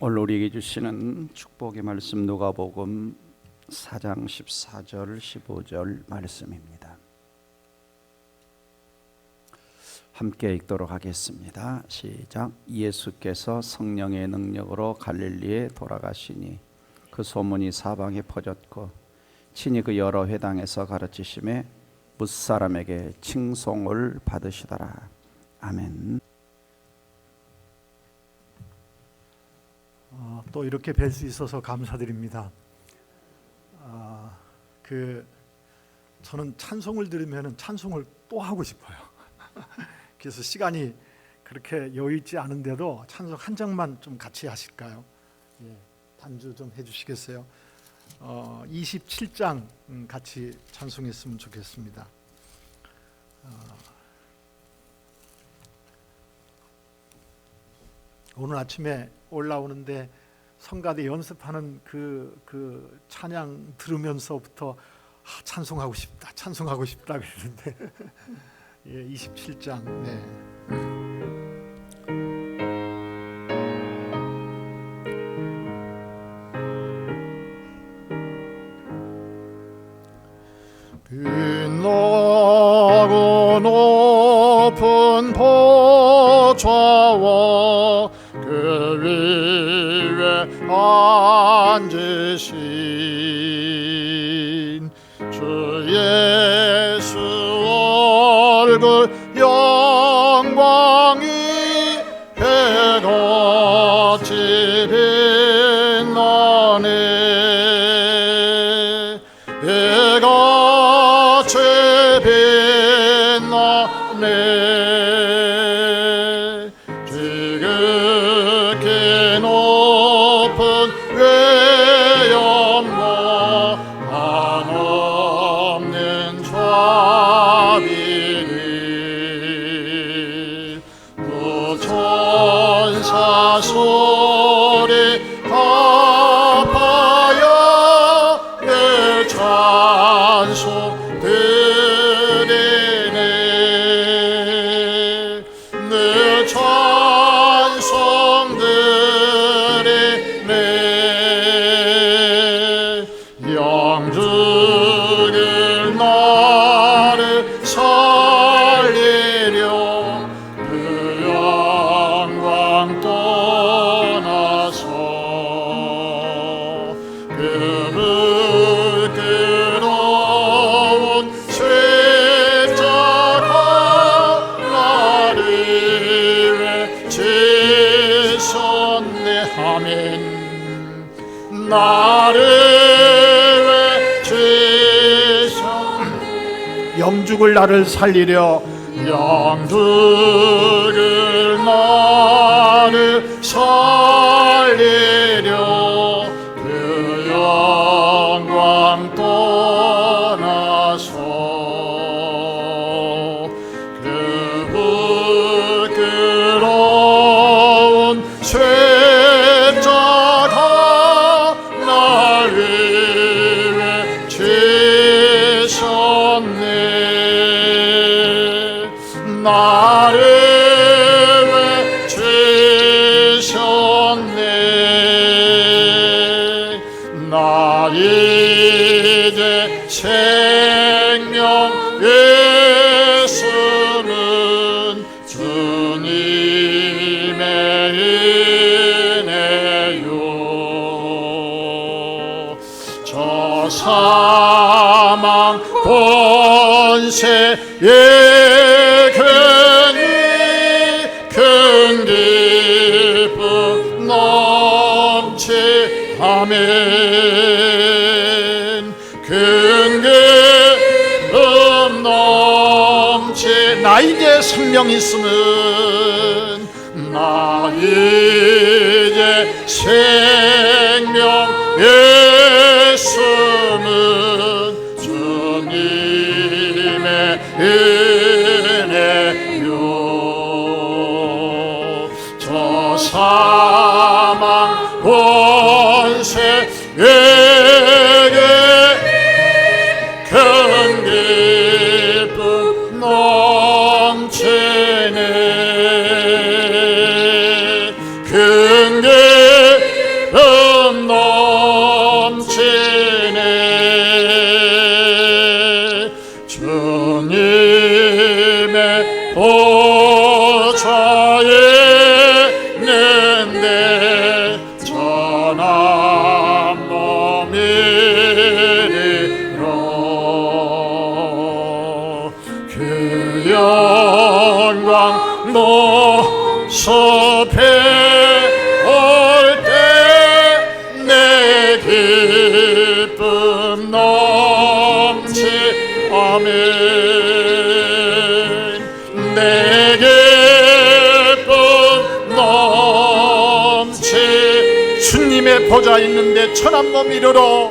오늘 우리에게 주시는 축복의 말씀 누가복음 4장 14절 15절 말씀입니다. 함께 읽도록 하겠습니다. 시작. 예수께서 성령의 능력으로 갈릴리에 돌아가시니 그 소문이 사방에 퍼졌고 친히 그 여러 회당에서 가르치심에 뭇사람에게 칭송을 받으시더라. 아멘. 또 이렇게 뵐 수 있어서 감사드립니다. 저는 찬송을 들으면 찬송을 또 하고 싶어요. 그래서 시간이 그렇게 여유 있지 않은데도 찬송 한 장만 좀 같이 하실까요? 예, 반주 좀 해주시겠어요? 27장 같이 찬송했으면 좋겠습니다. 오늘 아침에 올라오는데 성가대 연습하는 그 찬양 들으면서부터 찬송하고 싶다 그랬는데 예, 27장 빛나고 높은 보좌와 그 위에 앉으신 주 예수 얼굴 영광이 해같이 빛나네. 해같이 빛나네. 지극히 높은 외연과 한없는 자비를 그 천사 소리 합하여 내 찬송 드리네. 내 찬송 드리네. 영주길 나를 살리려 그 영광 떠나서 그 부끄러운 십자가 나를 외치셨네. 아멘. 나를 외치셨네. 영죽을 나를 살리려 영죽을 나를 살리려 그 영광 떠나서 그 부끄러운 십자가 나를 외치셨네. 나를 외치셨네. 나 이제 생명 예수는 주님의 은혜요. 저 사망 권세에 큰 기쁨 넘치. 아멘. 큰 기쁨 넘치. 나 이제 생명 있으면 나 이제 생명 예수는 주님의 은혜요. 저 사망 권세에게 큰 기쁨 넘치네. 큰 기쁨 보좌에 있는데 전한 몸이리로 그 영광 모습에 올 때 내 기쁨 넘치 아멘 내 기쁨 넘치 주님의 보좌 있는데 천한 몸 이르러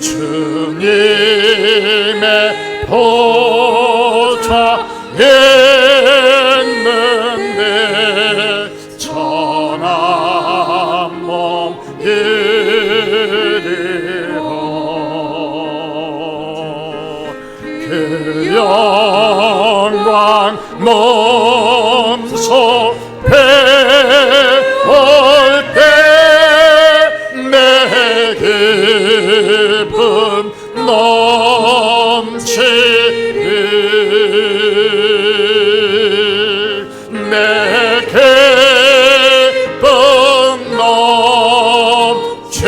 주님의 보좌 있는데 천한 몸 이르러 그 영광 몸속에 올 때 내 기쁨 넘치리 내 기쁨 넘치리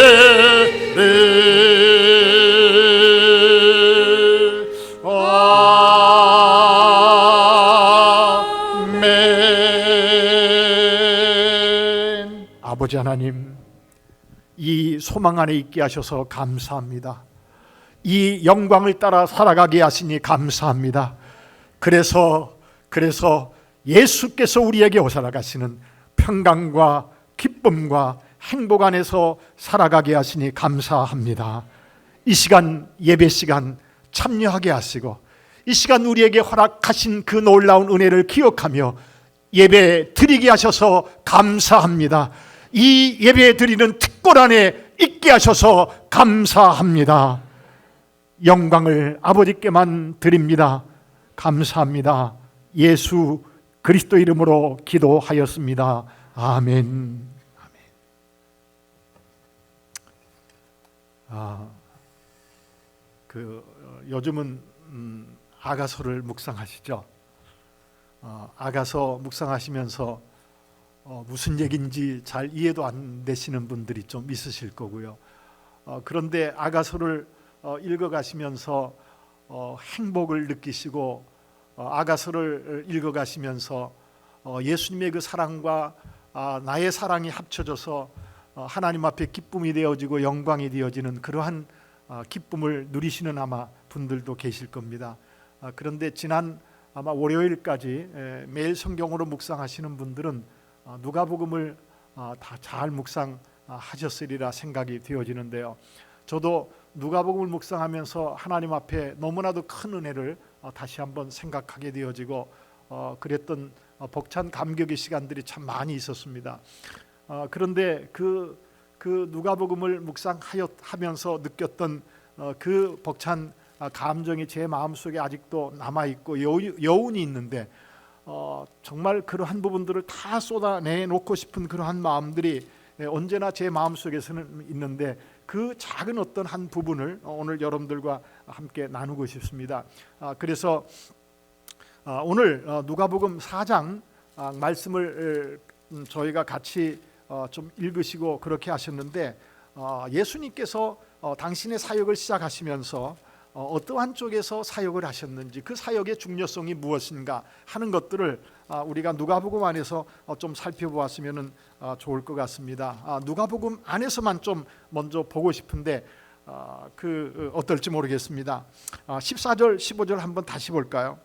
아멘. 아버지 하나님, 이 소망 안에 있게 하셔서 감사합니다. 이 영광을 따라 살아가게 하시니 감사합니다. 그래서 예수께서 우리에게 오살아가시는 평강과 기쁨과 행복 안에서 살아가게 하시니 감사합니다. 이 시간 예배 시간 참여하게 하시고 이 시간 우리에게 허락하신 그 놀라운 은혜를 기억하며 예배 드리게 하셔서 감사합니다. 이 예배 드리는 특권 안에 있게 하셔서 감사합니다. 영광을 아버지께만 드립니다. 감사합니다. 예수 그리스도 이름으로 기도하였습니다. 아멘. 요즘은 아가서를 묵상하시죠. 아가서 묵상하시면서 무슨 얘기인지 잘 이해도 안 되시는 분들이 좀 있으실 거고요. 그런데 아가서를 읽어가시면서 행복을 느끼시고 아가서를 읽어가시면서 예수님의 그 사랑과 나의 사랑이 합쳐져서 하나님 앞에 기쁨이 되어지고 영광이 되어지는 그러한 기쁨을 누리시는 아마 분들도 계실 겁니다. 그런데 지난 아마 월요일까지 매일 성경으로 묵상하시는 분들은 누가복음을 다 잘 묵상하셨으리라 생각이 되어지는데요. 저도 누가복음을 묵상하면서 하나님 앞에 너무나도 큰 은혜를 다시 한번 생각하게 되어지고 그랬던 벅찬 감격의 시간들이 참 많이 있었습니다. 그런데 그 누가복음을 묵상하면서 느꼈던 그 벅찬 감정이 제 마음속에 아직도 남아있고 여운이 있는데 정말 그러한 부분들을 다 쏟아내놓고 싶은 그러한 마음들이 언제나 제 마음속에서는 있는데 그 작은 어떤 한 부분을 오늘 여러분들과 함께 나누고 싶습니다. 그래서 오늘 누가복음 4장 말씀을 저희가 같이 좀 읽으시고 그렇게 하셨는데 예수님께서 당신의 사역을 시작하시면서 어떠한 쪽에서 사역을 하셨는지 그 사역의 중요성이 무엇인가 하는 것들을 우리가 누가복음 안에서 좀 살펴보았으면 좋을 것 같습니다. 누가복음 안에서만 좀 먼저 보고 싶은데 어떨지 모르겠습니다. 14절 15절 한번 다시 볼까요?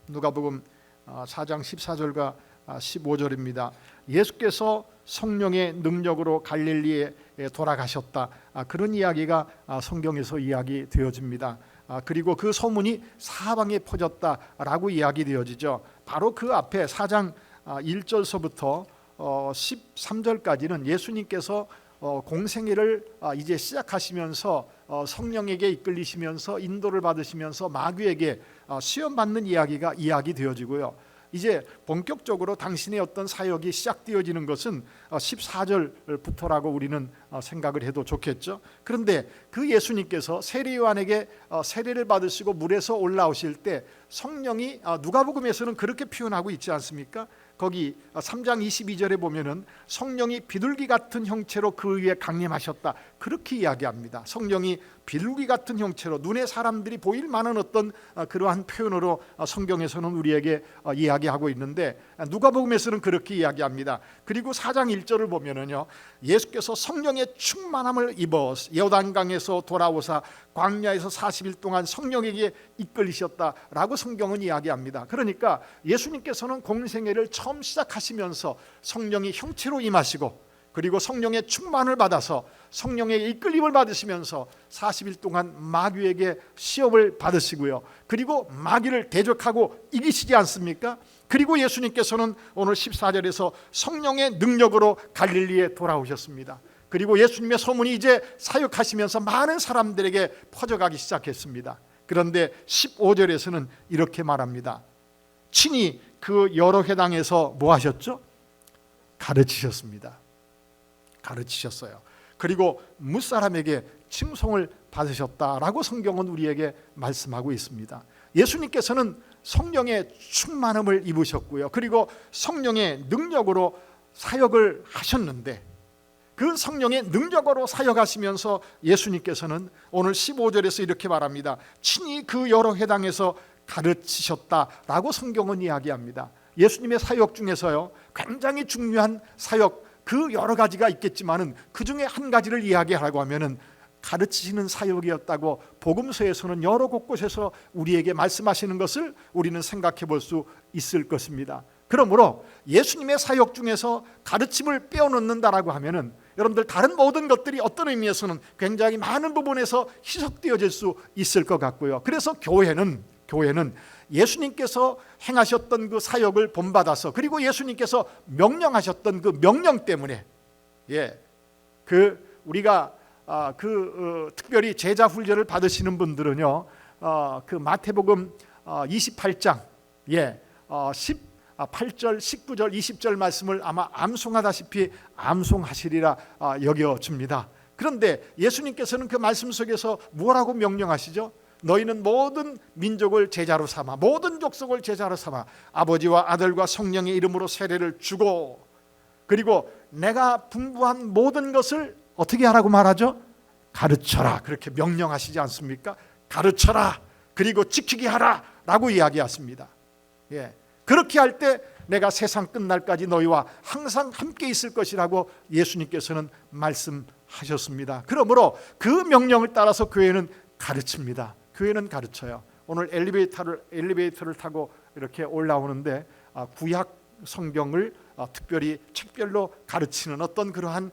누가복음 4장 14절과 15절입니다. 예수께서 성령의 능력으로 갈릴리에 돌아가셨다. 그런 이야기가 성경에서 이야기되어집니다. 그리고 그 소문이 사방에 퍼졌다라고 이야기되어지죠. 바로 그 앞에 4장 1절서부터 13절까지는 예수님께서 공생애를 이제 시작하시면서 성령에게 이끌리시면서 인도를 받으시면서 마귀에게 시험받는 이야기가 이야기되어지고요. 이제 본격적으로 당신의 어떤 사역이 시작되어지는 것은 14절부터라고 우리는 생각을 해도 좋겠죠. 그런데 그 예수님께서 세례 요한에게 세례를 받으시고 물에서 올라오실 때 성령이 누가복음에서는 그렇게 표현하고 있지 않습니까? 거기 3장 22절에 보면은 성령이 비둘기 같은 형체로 그 위에 강림하셨다, 그렇게 이야기합니다. 성령이 비둘기 같은 형체로 눈에 사람들이 보일 만한 어떤 그러한 표현으로 성경에서는 우리에게 이야기하고 있는데 누가복음에서는 그렇게 이야기합니다. 그리고 4장 1절을 보면은요, 예수께서 성령의 충만함을 입어 요단강에서 돌아오사 광야에서 40일 동안 성령에게 이끌리셨다라고 성경은 이야기합니다. 그러니까 예수님께서는 공생애를 처음 시작하시면서 성령이 형체로 임하시고, 그리고 성령의 충만을 받아서 성령의 이끌림을 받으시면서 40일 동안 마귀에게 시험을 받으시고요, 그리고 마귀를 대적하고 이기시지 않습니까? 그리고 예수님께서는 오늘 14절에서 성령의 능력으로 갈릴리에 돌아오셨습니다. 그리고 예수님의 소문이 이제 사역하시면서 많은 사람들에게 퍼져가기 시작했습니다. 그런데 15절에서는 이렇게 말합니다. 친히 그 여러 회당에서 뭐 하셨죠? 가르치셨습니다. 가르치셨어요. 그리고 무사람에게 칭송을 받으셨다라고 성경은 우리에게 말씀하고 있습니다. 예수님께서는 성령의 충만함을 입으셨고요, 그리고 성령의 능력으로 사역을 하셨는데, 그 성령의 능력으로 사역하시면서 예수님께서는 오늘 15절에서 이렇게 말합니다. 친히 그 여러 회당에서 가르치셨다라고 성경은 이야기합니다. 예수님의 사역 중에서요, 굉장히 중요한 사역, 그 여러 가지가 있겠지만은 그 중에 한 가지를 이야기하라고 하면은 가르치시는 사역이었다고 복음서에서는 여러 곳곳에서 우리에게 말씀하시는 것을 우리는 생각해 볼 수 있을 것입니다. 그러므로 예수님의 사역 중에서 가르침을 빼어놓는다라고 하면은 여러분들 다른 모든 것들이 어떤 의미에서는 굉장히 많은 부분에서 희석되어질 수 있을 것 같고요. 그래서 교회는 예수님께서 행하셨던 그 사역을 본받아서, 그리고 예수님께서 명령하셨던 그 명령 때문에, 우리가 특별히 제자 훈련을 받으시는 분들은요, 그 마태복음 28장 18절, 19절, 20절 말씀을 아마 암송하다시피 암송하시리라 여겨집니다. 그런데 예수님께서는 그 말씀 속에서 뭐라고 명령하시죠? 너희는 모든 민족을 제자로 삼아, 모든 족속을 제자로 삼아 아버지와 아들과 성령의 이름으로 세례를 주고, 그리고 내가 분부한 모든 것을 어떻게 하라고 말하죠? 가르쳐라, 그렇게 명령하시지 않습니까? 가르쳐라, 그리고 지키게 하라 라고 이야기하십니다. 그렇게 할 때 내가 세상 끝날까지 너희와 항상 함께 있을 것이라고 예수님께서는 말씀하셨습니다. 그러므로 그 명령을 따라서 교회는 가르칩니다. 교회는 가르쳐요. 오늘 엘리베이터를 타고 이렇게 올라오는데 구약 성경을 특별히 책별로 가르치는 어떤 그러한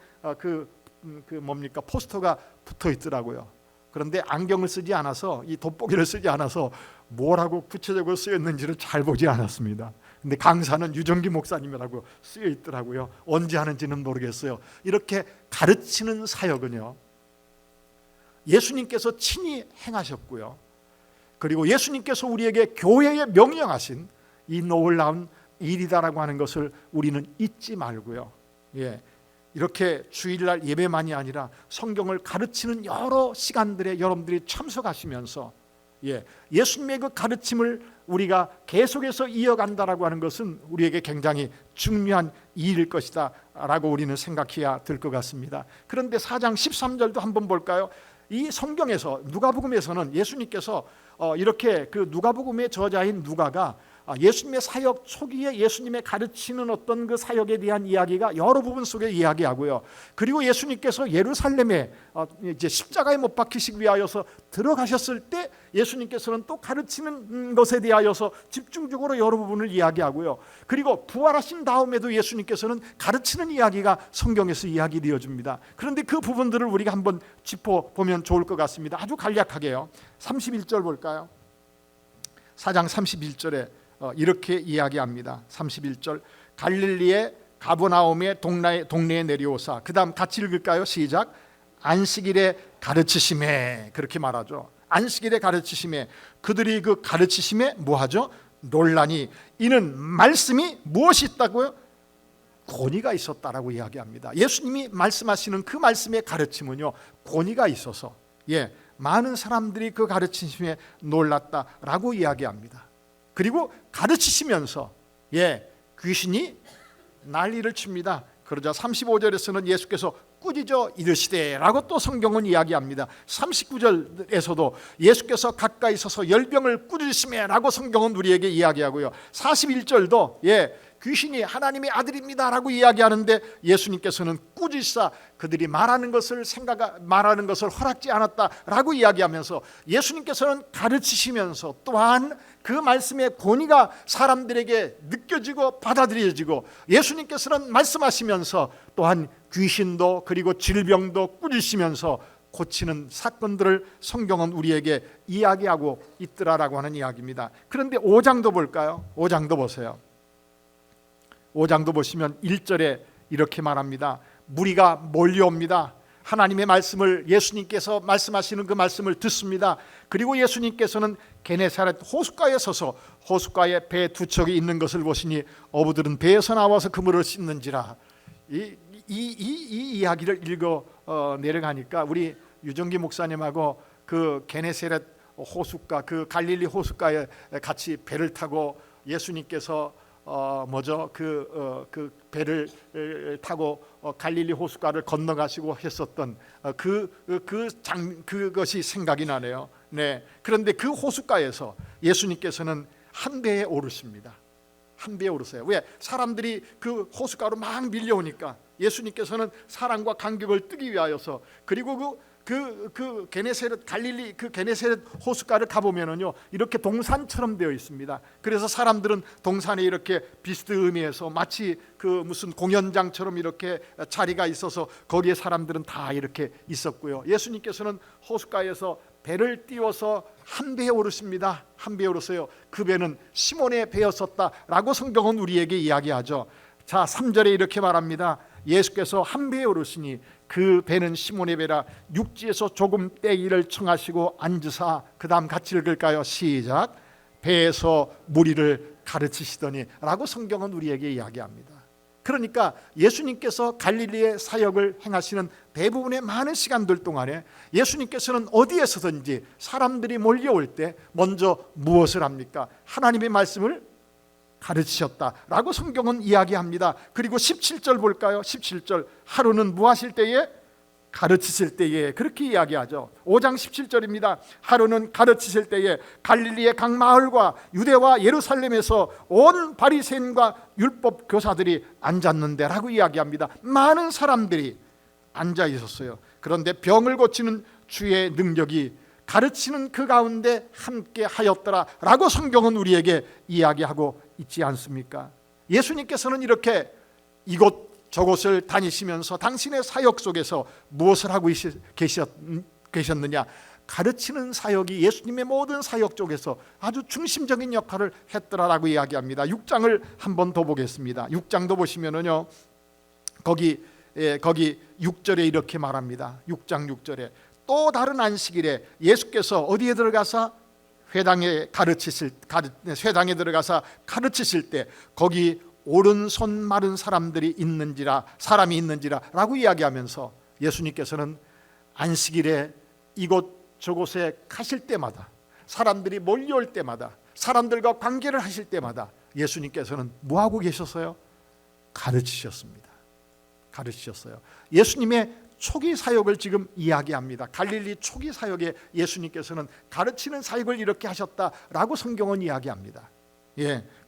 포스터가 붙어 있더라고요. 그런데 안경을 쓰지 않아서, 이 돋보기를 쓰지 않아서 뭐라고 구체적으로 쓰여 있는지를 잘 보지 않았습니다. 근데 강사는 유정기 목사님이라고 쓰여 있더라고요. 언제 하는지는 모르겠어요. 이렇게 가르치는 사역은요, 예수님께서 친히 행하셨고요, 그리고 예수님께서 우리에게 교회에 명령하신 이 놀라운 일이다라고 하는 것을 우리는 잊지 말고요, 이렇게 주일날 예배만이 아니라 성경을 가르치는 여러 시간들에 여러분들이 참석하시면서 예수님의 그 가르침을 우리가 계속해서 이어간다라고 하는 것은 우리에게 굉장히 중요한 일일 것이다 라고 우리는 생각해야 될 것 같습니다. 그런데 4장 13절도 한번 볼까요? 이 성경에서 누가복음에서는 예수님께서 이렇게 그 누가복음의 저자인 누가가 예수님의 사역 초기에 예수님의 가르치는 어떤 그 사역에 대한 이야기가 여러 부분 속에 이야기하고요, 그리고 예수님께서 예루살렘에 이제 십자가에 못 박히시기 위하여서 들어가셨을 때 예수님께서는 또 가르치는 것에 대하여서 집중적으로 여러 부분을 이야기하고요, 그리고 부활하신 다음에도 예수님께서는 가르치는 이야기가 성경에서 이야기되어집니다. 그런데 그 부분들을 우리가 한번 짚어보면 좋을 것 같습니다. 아주 간략하게요. 31절 볼까요? 4장 31절에 이렇게 이야기합니다. 31절, 갈릴리의 가버나움의 동네에 내려오사, 그 다음 같이 읽을까요? 시작. 안식일에 가르치심에, 그렇게 말하죠. 안식일에 가르치심에, 그들이 그 가르치심에 뭐하죠? 논란이, 이는 말씀이 무엇이 있다고요? 권위가 있었다라고 이야기합니다. 예수님이 말씀하시는 그 말씀의 가르침은요, 권위가 있어서 많은 사람들이 그 가르치심에 놀랐다라고 이야기합니다. 그리고 가르치시면서 귀신이 난리를 칩니다. 그러자 35절에서는 예수께서 꾸짖어 이르시되라고 또 성경은 이야기합니다. 39절에서도 예수께서 가까이 서서 열병을 꾸짖으시매라고 성경은 우리에게 이야기하고요. 41절도 귀신이 하나님의 아들입니다라고 이야기하는데 예수님께서는 꾸짖사 그들이 말하는 것을 허락지 않았다라고 이야기하면서 예수님께서는 가르치시면서 또한 그 말씀의 권위가 사람들에게 느껴지고 받아들여지고 예수님께서는 말씀하시면서 또한 귀신도 그리고 질병도 꾸짖으시면서 고치는 사건들을 성경은 우리에게 이야기하고 있더라라고 하는 이야기입니다. 그런데 5장도 볼까요? 5장도 보세요. 5장도 보시면 1절에 이렇게 말합니다. 무리가 몰려옵니다. 하나님의 말씀을 예수님께서 말씀하시는 그 말씀을 듣습니다. 그리고 예수님께서는 게네사렛 호숫가에 서서 호숫가에 배 두 척이 있는 것을 보시니 어부들은 배에서 나와서 그물을 씻는지라. 이 이야기를 읽어 내려가니까 우리 유정기 목사님하고 그 게네사렛 호숫가, 그 갈릴리 호숫가에 같이 배를 타고 예수님께서 그 배를 타고 갈릴리 호숫가를 건너가시고 했었던 그것이 생각이 나네요. 그런데 그 호숫가에서 예수님께서는 한 배에 오르십니다. 한 배에 오르세요. 왜? 사람들이 그 호숫가로 막 밀려오니까 예수님께서는 사랑과 간격을 뜨기 위하여서, 그리고 그 게네사렛 갈릴리 그 게네사렛 호숫가를 가보면은요 이렇게 동산처럼 되어 있습니다. 그래서 사람들은 동산에 이렇게 비스듬히해서 마치 그 무슨 공연장처럼 이렇게 자리가 있어서 거기에 사람들은 다 이렇게 있었고요. 예수님께서는 호숫가에서 배를 띄워서 한 배에 오르십니다. 한 배에 오르세요. 그 배는 시몬의 배였었다라고 성경은 우리에게 이야기하죠. 자, 3절에 이렇게 말합니다. 예수께서 한 배에 오르시니 그 배는 시몬의 배라 육지에서 조금 떼기를 청하시고 앉으사, 그 다음 같이 읽을까요? 시작. 배에서 무리를 가르치시더니 라고 성경은 우리에게 이야기합니다. 그러니까 예수님께서 갈릴리의 사역을 행하시는 대부분의 많은 시간들 동안에 예수님께서는 어디에서든지 사람들이 몰려올 때 먼저 무엇을 합니까? 하나님의 말씀을 가르치셨다라고 성경은 이야기합니다. 그리고 17절 볼까요? 17절, 하루는 무하실 때에? 가르치실 때에, 그렇게 이야기하죠. 5장 17절입니다. 하루는 가르치실 때에 갈릴리의 각 마을과 유대와 예루살렘에서 온 바리새인과 율법 교사들이 앉았는데 라고 이야기합니다. 많은 사람들이 앉아 있었어요. 그런데 병을 고치는 주의 능력이 가르치는 그 가운데 함께 하였더라 라고 성경은 우리에게 이야기하고 있지 않습니까? 예수님께서는 이렇게 이곳 저곳을 다니시면서 당신의 사역 속에서 무엇을 하고 계셨느냐? 가르치는 사역이 예수님의 모든 사역 쪽에서 아주 중심적인 역할을 했더라라고 이야기합니다. 6장을 한번 더 보겠습니다. 6장도 보시면은요 거기 6절에 이렇게 말합니다. 6장 6절에 또 다른 안식일에 예수께서 어디에 들어가서 회당에 들어가서 가르치실 때 거기 오른손 마른 사람이 있는지라 라고 이야기하면서 예수님께서는 안식일에 이곳 저곳에 가실 때마다, 사람들이 몰려올 때마다, 사람들과 관계를 하실 때마다 예수님께서는 뭐하고 계셨어요? 가르치셨습니다. 예수님의 초기 사역을 지금 이야기합니다. 갈릴리 초기 사역에 예수님께서는 가르치는 사역을 이렇게 하셨다라고 성경은 이야기합니다.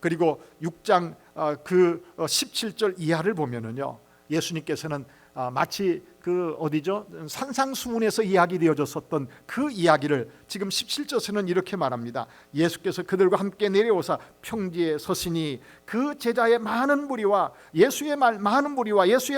그리고 6장 17절 이하를 보면은요 예수님께서는 마치 산상수훈에서 이야기되어졌었던 그 이야기를 지금 17절에는 이렇게 말합니다. 예수께서 그들과 함께 내려오사 평지에 서시니 그 제자의 많은 무리와 예수의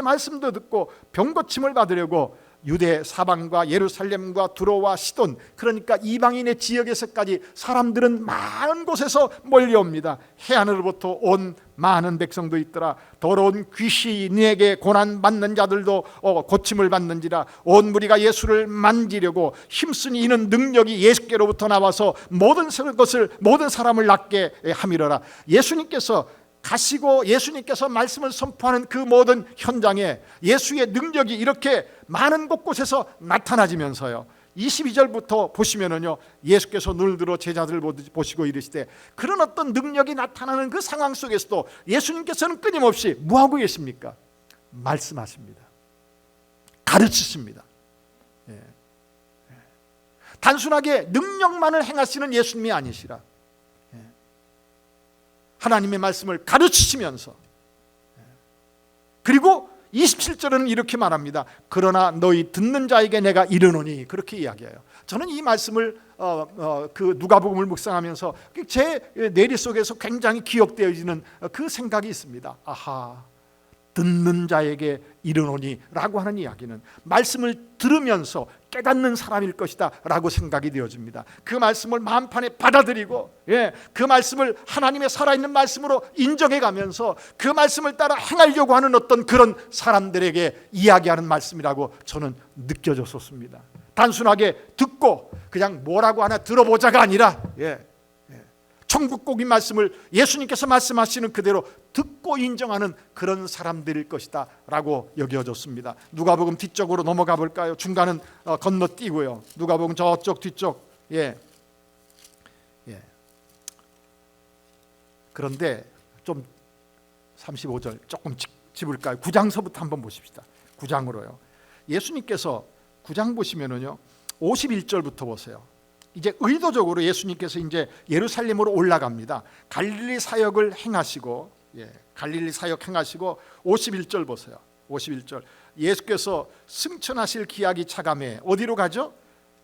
말씀도 듣고 병고침을 받으려고 유대 사방과 예루살렘과 두로와 시돈, 그러니까 이방인의 지역에서까지 사람들은 많은 곳에서 몰려옵니다. 해안으로부터 온 많은 백성도 있더라. 더러운 귀신에게 고난받는 자들도 고침을 받는지라. 온 무리가 예수를 만지려고 힘쓰니 이는 능력이 예수께로부터 나와서 모든 사람을 낫게 함이러라. 예수님께서 가시고 예수님께서 말씀을 선포하는 그 모든 현장에 예수의 능력이 이렇게 많은 곳곳에서 나타나지면서요, 22절부터 보시면은요, 예수께서 눈을 들어 제자들을 보시고 이르시되, 그런 어떤 능력이 나타나는 그 상황 속에서도 예수님께서는 끊임없이 뭐하고 계십니까? 말씀하십니다. 가르치십니다. 단순하게 능력만을 행하시는 예수님이 아니시라, 하나님의 말씀을 가르치시면서, 그리고 27절은 이렇게 말합니다. 그러나 너희 듣는 자에게 내가 이르노니, 그렇게 이야기해요. 저는 이 말씀을 그 누가복음을 묵상하면서 제 뇌리 속에서 굉장히 기억되어지는 그 생각이 있습니다. 아하, 듣는 자에게 이르노니 라고 하는 이야기는 말씀을 들으면서 깨닫는 사람일 것이다 라고 생각이 되어집니다. 그 말씀을 마음판에 받아들이고, 그 말씀을 하나님의 살아있는 말씀으로 인정해가면서 그 말씀을 따라 행하려고 하는 어떤 그런 사람들에게 이야기하는 말씀이라고 저는 느껴졌었습니다. 단순하게 듣고 그냥 뭐라고 하나 들어보자가 아니라, 천국복인 말씀을 예수님께서 말씀하시는 그대로 듣고 인정하는 그런 사람들일 것이다 라고 여겨졌습니다. 누가복음 뒤쪽으로 넘어가 볼까요? 중간은 건너뛰고요. 누가복음 저쪽 뒤쪽. 그런데 좀 35절 조금 짚을까요? 9장서부터 한번 보십시다. 9장으로요. 예수님께서 9장 보시면은요, 51절부터 보세요. 이제 의도적으로 예수님께서 이제 예루살렘으로 올라갑니다. 갈릴리 사역을 행하시고, 갈릴리 사역 행하시고 51절 보세요. 51절. 예수께서 승천하실 기약이 차감해 어디로 가죠?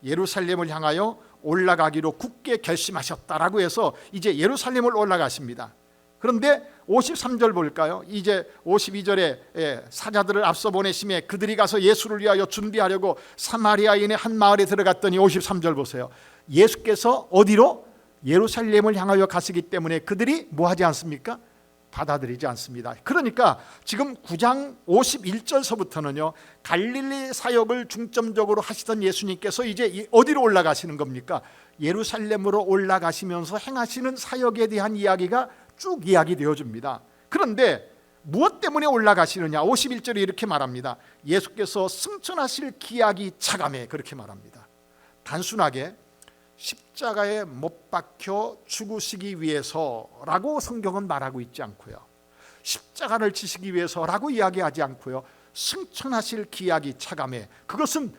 예루살렘을 향하여 올라가기로 굳게 결심하셨다라고 해서 이제 예루살렘을 올라가십니다. 그런데 53절 볼까요? 이제 52절에 사자들을 앞서 보내심에 그들이 가서 예수를 위하여 준비하려고 사마리아인의 한 마을에 들어갔더니 53절 보세요. 예수께서 어디로? 예루살렘을 향하여 가시기 때문에 그들이 뭐 하지 않습니까? 받아들이지 않습니다. 그러니까 지금 9장 51절서부터는요, 갈릴리 사역을 중점적으로 하시던 예수님께서 이제 어디로 올라가시는 겁니까? 예루살렘으로 올라가시면서 행하시는 사역에 대한 이야기가 쭉 이야기되어 줍니다. 그런데 무엇 때문에 올라가시느냐? 51절에 이렇게 말합니다. 예수께서 승천하실 기약이 차감해, 그렇게 말합니다. 단순하게 십자가에 못 박혀 죽으시기 위해서라고 성경은 말하고 있지 않고요, 십자가를 지시기 위해서라고 이야기하지 않고요, 승천하실 기약이 차감해, 그것은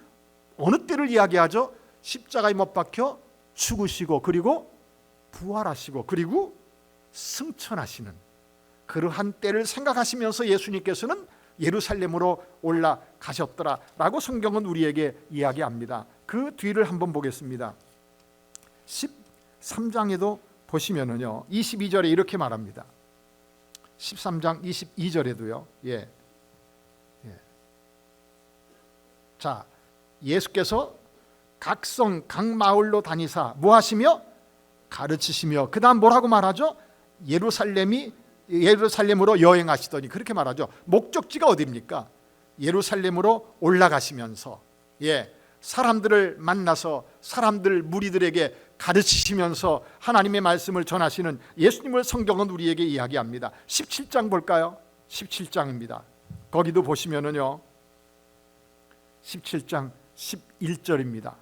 어느 때를 이야기하죠? 십자가에 못 박혀 죽으시고 그리고 부활하시고 그리고 승천하시는 그러한 때를 생각하시면서 예수님께서는 예루살렘으로 올라가셨더라라고 성경은 우리에게 이야기합니다. 그 뒤를 한번 보겠습니다. 13장에도 보시면은요, 22절에 이렇게 말합니다. 13장 22절에도요. 자, 예수께서 각 성 각 마을로 다니사 뭐 하시며? 가르치시며, 그 다음 뭐라고 말하죠? 예루살렘으로 여행하시더니, 그렇게 말하죠. 목적지가 어디입니까? 예루살렘으로 올라가시면서 사람들을 만나서 사람들 무리들에게 가르치시면서 하나님의 말씀을 전하시는 예수님을 성경은 우리에게 이야기합니다. 17장 볼까요? 17장입니다. 거기도 보시면은요, 17장 11절입니다.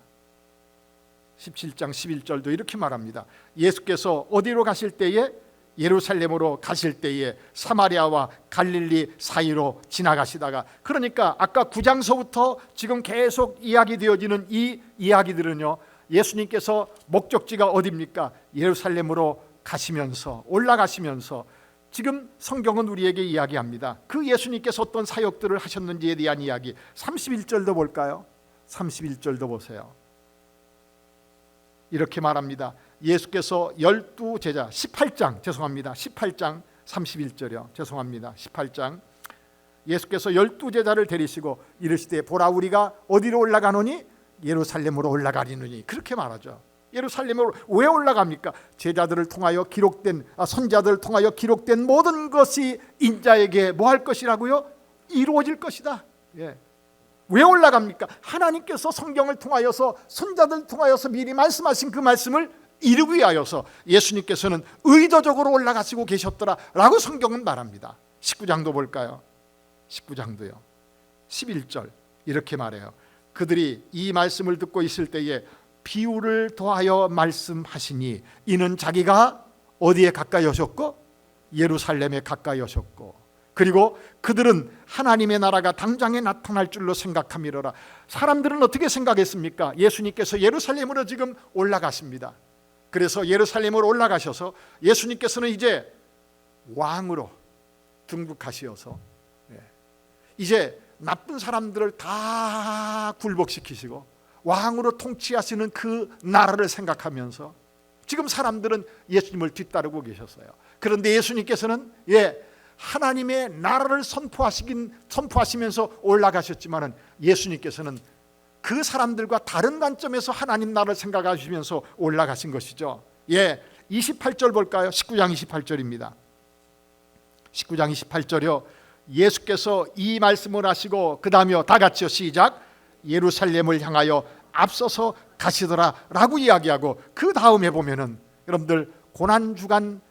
17장 11절도 이렇게 말합니다. 예수께서 어디로 가실 때에? 예루살렘으로 가실 때에 사마리아와 갈릴리 사이로 지나가시다가, 그러니까 아까 9장서부터 지금 계속 이야기되어지는 이 이야기들은요, 예수님께서 목적지가 어디입니까? 예루살렘으로 가시면서 올라가시면서 지금 성경은 우리에게 이야기합니다. 그 예수님께서 어떤 사역들을 하셨는지에 대한 이야기. 31절도 볼까요? 31절도 보세요. 이렇게 말합니다. 예수께서 12제자 18장 18장 31절이요. 죄송합니다. 18장. 예수께서 12제자를 데리시고 이르시되 보라, 우리가 어디로 올라가노니? 예루살렘으로 올라가리느니, 그렇게 말하죠. 예루살렘으로 왜 올라갑니까? 제자들을 통하여 기록된, 선자들을 통하여 기록된 모든 것이 인자에게 뭐 할 것이라고요? 이루어질 것이다. 왜 올라갑니까? 하나님께서 성경을 통하여서 선자들 통하여서 미리 말씀하신 그 말씀을 이루기 위하여서 예수님께서는 의도적으로 올라가시고 계셨더라라고 성경은 말합니다. 19장도 볼까요? 19장도요. 11절 이렇게 말해요. 그들이 이 말씀을 듣고 있을 때에 비유를 더하여 말씀하시니 이는 자기가 어디에 가까이 오셨고 예루살렘에 가까이 오셨고 그리고 그들은 하나님의 나라가 당장에 나타날 줄로 생각함이로라. 사람들은 어떻게 생각했습니까? 예수님께서 예루살렘으로 지금 올라가십니다. 그래서 예루살렘으로 올라가셔서 예수님께서는 이제 왕으로 등극하시어서 이제 나쁜 사람들을 다 굴복시키시고 왕으로 통치하시는 그 나라를 생각하면서 지금 사람들은 예수님을 뒤따르고 계셨어요. 그런데 예수님께서는 하나님의 나라를 선포하시면서 올라가셨지만은 예수님께서는 그 사람들과 다른 관점에서 하나님 나라를 생각하시면서 올라가신 것이죠. 28절 볼까요? 19장 28절입니다. 19장 28절이요. 예수께서 이 말씀을 하시고 그 다음이요. 다 같이요. 시작. 예루살렘을 향하여 앞서서 가시더라 라고 이야기하고 그 다음에 보면은 여러분들 고난주간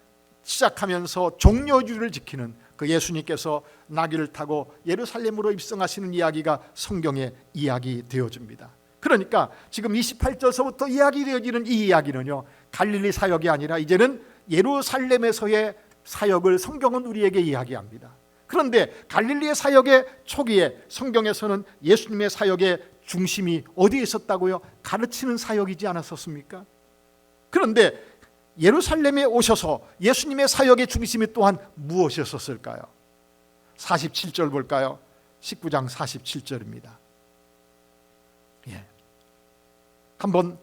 시작하면서 종료주를 지키는 그 예수님께서 나귀를 타고 예루살렘으로 입성하시는 이야기가 성경에 이야기되어집니다. 그러니까 지금 28절서부터 이야기되어지는 이 이야기는요, 갈릴리 사역이 아니라 이제는 예루살렘에서의 사역을 성경은 우리에게 이야기합니다. 그런데 갈릴리의 사역의 초기에 성경에서는 예수님의 사역의 중심이 어디에 있었다고요? 가르치는 사역이지 않았었습니까? 그런데 예루살렘에 오셔서 예수님의 사역의 중심이 또한 무엇이었을까요? 47절 볼까요? 19장 47절입니다. 한번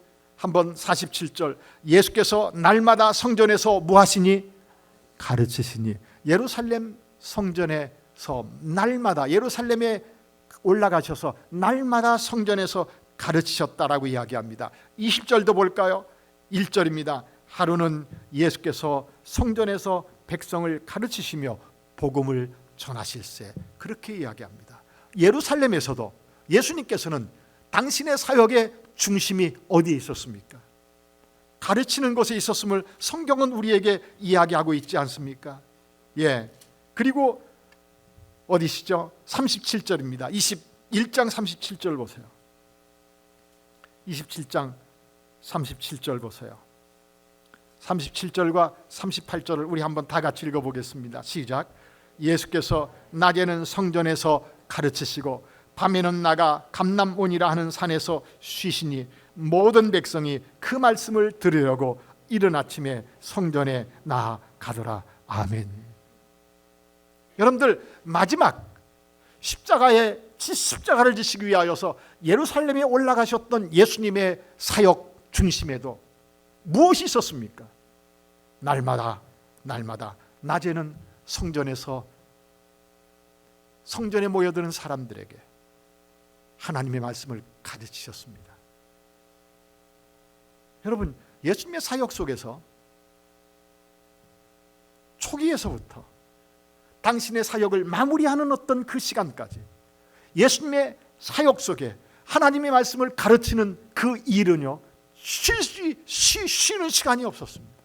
47절. 예수께서 날마다 성전에서 뭐 하시니? 가르치시니. 예루살렘 성전에서 날마다 예루살렘에 올라가셔서 날마다 성전에서 가르치셨다라고 이야기합니다. 20절도 볼까요? 1절입니다. 하루는 예수께서 성전에서 백성을 가르치시며 복음을 전하실세. 그렇게 이야기합니다. 예루살렘에서도 예수님께서는 당신의 사역의 중심이 어디에 있었습니까? 가르치는 것에 있었음을 성경은 우리에게 이야기하고 있지 않습니까? 그리고 어디시죠? 37절입니다. 21장 37절 보세요. 27장 37절 보세요. 37절과 38절을 우리 한번 다 같이 읽어보겠습니다. 시작. 예수께서 낮에는 성전에서 가르치시고 밤에는 나가 감람온이라 하는 산에서 쉬시니 모든 백성이 그 말씀을 들으려고 이른 아침에 성전에 나아가더라. 아멘. 여러분들, 마지막 십자가를 지시기 위하여서 예루살렘에 올라가셨던 예수님의 사역 중심에도 무엇이 있었습니까? 날마다 낮에는 성전에 모여드는 사람들에게 하나님의 말씀을 가르치셨습니다. 여러분, 예수님의 사역 속에서 초기에서부터 당신의 사역을 마무리하는 어떤 그 시간까지 예수님의 사역 속에 하나님의 말씀을 가르치는 그 일은요, 쉬는 시간이 없었습니다.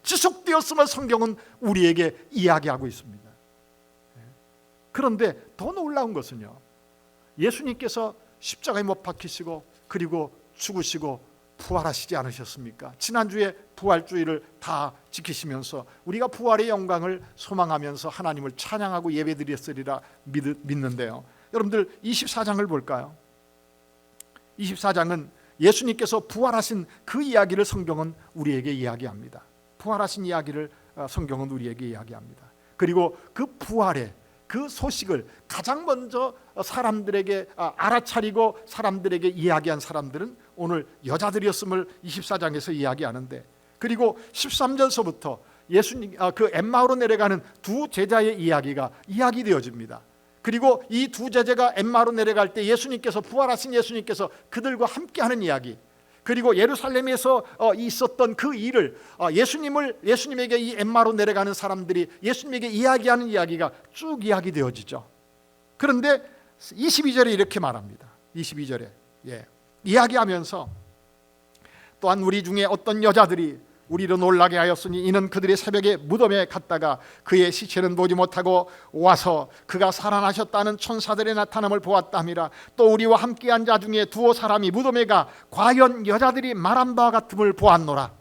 지속되었음을 성경은 우리에게 이야기하고 있습니다. 그런데 더 놀라운 것은요, 예수님께서 십자가에 못 박히시고 그리고 죽으시고 부활하시지 않으셨습니까? 지난주에 부활주의를 다 지키시면서 우리가 부활의 영광을 소망하면서 하나님을 찬양하고 예배드렸으리라 믿는데요, 여러분들 24장을 볼까요? 24장은 예수님께서 부활하신 그 이야기를 성경은 우리에게 이야기합니다. 부활하신 이야기를 성경은 우리에게 이야기합니다. 그리고 그 부활의 그 소식을 가장 먼저 사람들에게 알아차리고 사람들에게 이야기한 사람들은 오늘 여자들이었음을 24장에서 이야기하는데, 그리고 13절서부터 예수님 그 엠마오로 내려가는 두 제자의 이야기가 이야기되어집니다. 그리고 이 두 제자가 엠마오로 내려갈 때 예수님께서, 부활하신 예수님께서 그들과 함께하는 이야기, 그리고 예루살렘에서 있었던 그 일을 예수님에게 이 엠마로 내려가는 사람들이 예수님에게 이야기하는 이야기가 쭉 이야기되어지죠. 그런데 22절에 이렇게 말합니다. 22절에 이야기하면서 또한 우리 중에 어떤 여자들이 우리로 놀라게 하였으니 이는 그들의 새벽에 무덤에 갔다가 그의 시체는 보지 못하고 와서 그가 살아나셨다는 천사들의 나타남을 보았다 함이라. 또 우리와 함께한 자 중에 두어 사람이 무덤에 가 과연 여자들이 말한 바와 같음을 보았노라.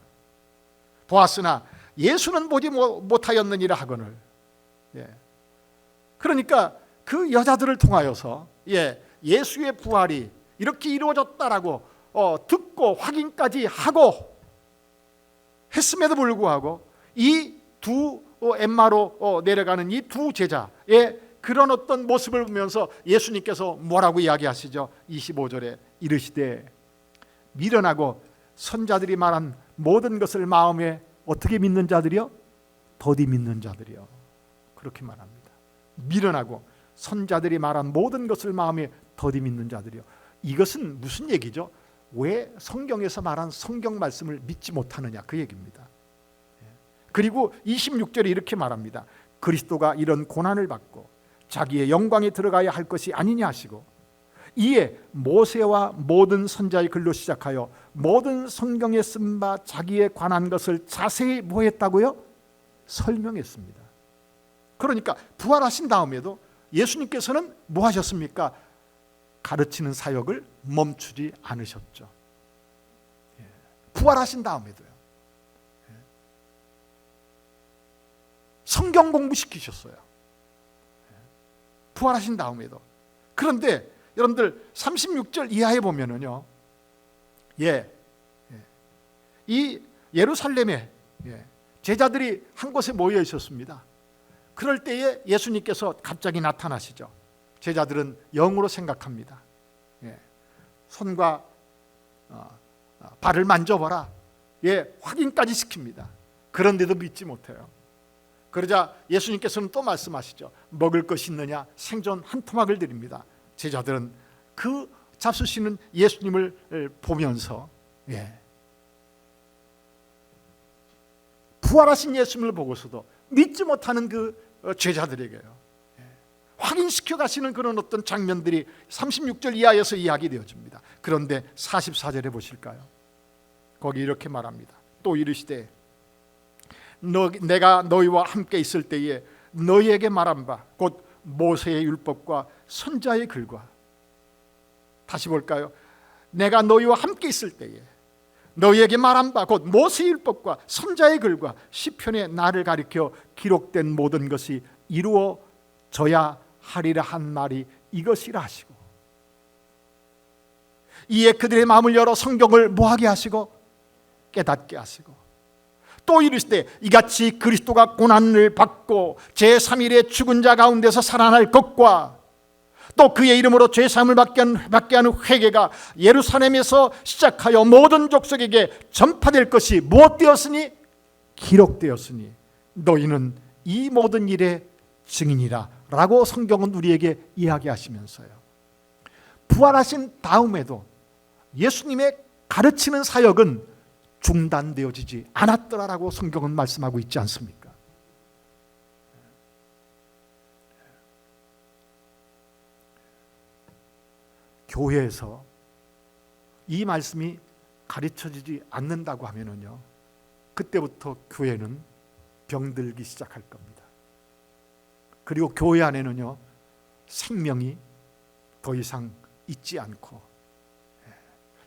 보았으나 예수는 보지 못하였느니라 하거늘. 그러니까 그 여자들을 통하여서 예수의 부활이 이렇게 이루어졌다라고 듣고 확인까지 하고 했음에도 불구하고 이 두 엠마로 내려가는 이 두 제자의 그런 어떤 모습을 보면서 예수님께서 뭐라고 이야기하시죠? 25절에 이르시되 미련하고 선자들이 말한 모든 것을 마음에 어떻게 믿는 자들이요? 더디 믿는 자들이요. 그렇게 말합니다. 미련하고 선자들이 말한 모든 것을 마음에 더디 믿는 자들이요. 이것은 무슨 얘기죠? 왜 성경에서 말한 성경 말씀을 믿지 못하느냐 그 얘기입니다. 그리고 26절에 이렇게 말합니다. 그리스도가 이런 고난을 받고 자기의 영광에 들어가야 할 것이 아니냐 하시고 이에 모세와 모든 선자의 글로 시작하여 모든 성경에 쓴 바 자기에 관한 것을 자세히 뭐 했다고요? 설명했습니다. 그러니까 부활하신 다음에도 예수님께서는 뭐 하셨습니까? 가르치는 사역을 멈추지 않으셨죠. 부활하신 다음에도요. 성경 공부시키셨어요. 부활하신 다음에도. 그런데 여러분들 36절 이하에 보면은요. 이 예루살렘에 제자들이 한 곳에 모여 있었습니다. 그럴 때에 예수님께서 갑자기 나타나시죠. 제자들은 영으로 생각합니다. 손과 발을 만져봐라. 확인까지 시킵니다. 그런데도 믿지 못해요. 그러자 예수님께서는 또 말씀하시죠. 먹을 것이 있느냐? 생전 한 토막을 드립니다. 제자들은 그 잡수시는 예수님을 보면서 부활하신 예수님을 보고서도 믿지 못하는 그 제자들에게요. 확인시켜 가시는 그런 어떤 장면들이 36절 이하에서 이야기되어집니다. 그런데 44절에 보실까요? 거기 이렇게 말합니다. 또 이르시되 내가 너희와 함께 있을 때에 너희에게 말한 바 곧 모세의 율법과 선자의 글과 다시 볼까요? 내가 너희와 함께 있을 때에 너희에게 말한 바 곧 모세의 율법과 선자의 글과 시편에 나를 가리켜 기록된 모든 것이 이루어져야 하리라 한 말이 이것이라 하시고 이에 그들의 마음을 열어 성경을 뭐하게 하시고 깨닫게 하시고 또 이르시되 이같이 그리스도가 고난을 받고 제3일에 죽은 자 가운데서 살아날 것과 또 그의 이름으로 죄사함을 받게 하는 회개가 예루살렘에서 시작하여 모든 족속에게 전파될 것이 무엇되었으니 기록되었으니 너희는 이 모든 일의 증인이라 라고 성경은 우리에게 이야기하시면서요. 부활하신 다음에도 예수님의 가르치는 사역은 중단되어지지 않았더라라고 성경은 말씀하고 있지 않습니까? 교회에서 이 말씀이 가르쳐지지 않는다고 하면은요, 그때부터 교회는 병들기 시작할 겁니다. 그리고 교회 안에는요, 생명이 더 이상 있지 않고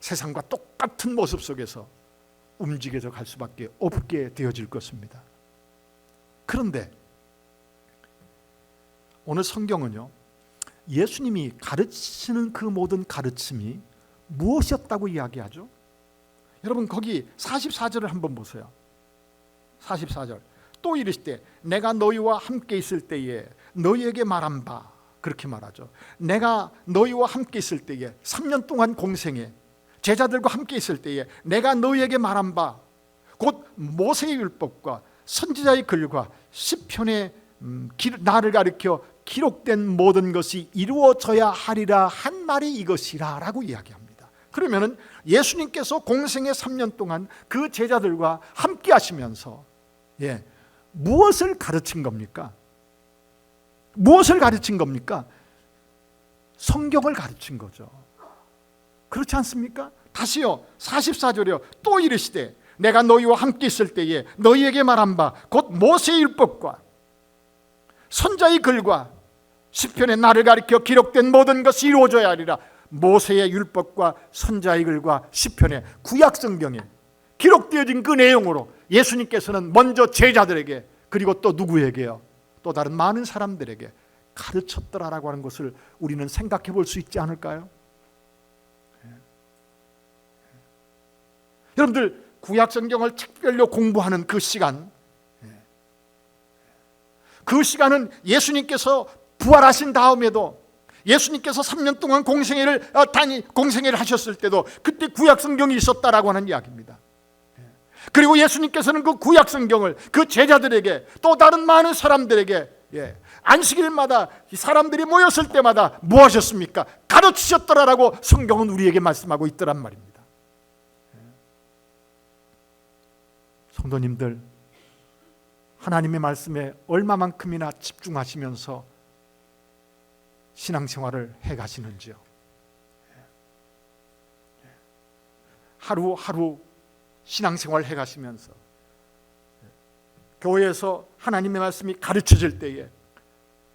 세상과 똑같은 모습 속에서 움직여져 갈 수밖에 없게 되어질 것입니다. 그런데 오늘 성경은요, 예수님이 가르치시는 그 모든 가르침이 무엇이었다고 이야기하죠? 여러분 거기 44절을 한번 보세요. 44절 또 이르시되 내가 너희와 함께 있을 때에 너희에게 말한 바 그렇게 말하죠. 내가 너희와 함께 있을 때에 3년 동안 공생에 제자들과 함께 있을 때에 내가 너희에게 말한 바 곧 모세의 율법과 선지자의 글과 시편에 나를 가리켜 기록된 모든 것이 이루어져야 하리라 한 말이 이것이라 라고 이야기합니다. 그러면은 예수님께서 공생의 3년 동안 그 제자들과 함께 하시면서 무엇을 가르친 겁니까? 무엇을 가르친 겁니까? 성경을 가르친 거죠. 그렇지 않습니까? 다시요 44절이요 또 이르시되 내가 너희와 함께 있을 때에 너희에게 말한 바 곧 모세의 율법과 선자의 글과 시편에 나를 가리켜 기록된 모든 것이 이루어져야 하리라. 모세의 율법과 선자의 글과 시편에 구약 성경에 기록되어진 그 내용으로 예수님께서는 먼저 제자들에게 그리고 또 누구에게요? 또 다른 많은 사람들에게 가르쳤더라라고 하는 것을 우리는 생각해 볼 수 있지 않을까요? 여러분들 구약 성경을 책별로 공부하는 그 시간, 그 시간은 예수님께서 부활하신 다음에도 예수님께서 3년 동안 공생애를 하셨을 때도 그때 구약 성경이 있었다라고 하는 이야기입니다. 그리고 예수님께서는 그 구약 성경을 그 제자들에게 또 다른 많은 사람들에게 안식일마다 사람들이 모였을 때마다 뭐 하셨습니까? 가르치셨더라라고 성경은 우리에게 말씀하고 있더란 말입니다. 성도님들, 하나님의 말씀에 얼마만큼이나 집중하시면서 신앙생활을 해가시는지요? 하루하루 신앙생활 해가시면서 교회에서 하나님의 말씀이 가르쳐질 때에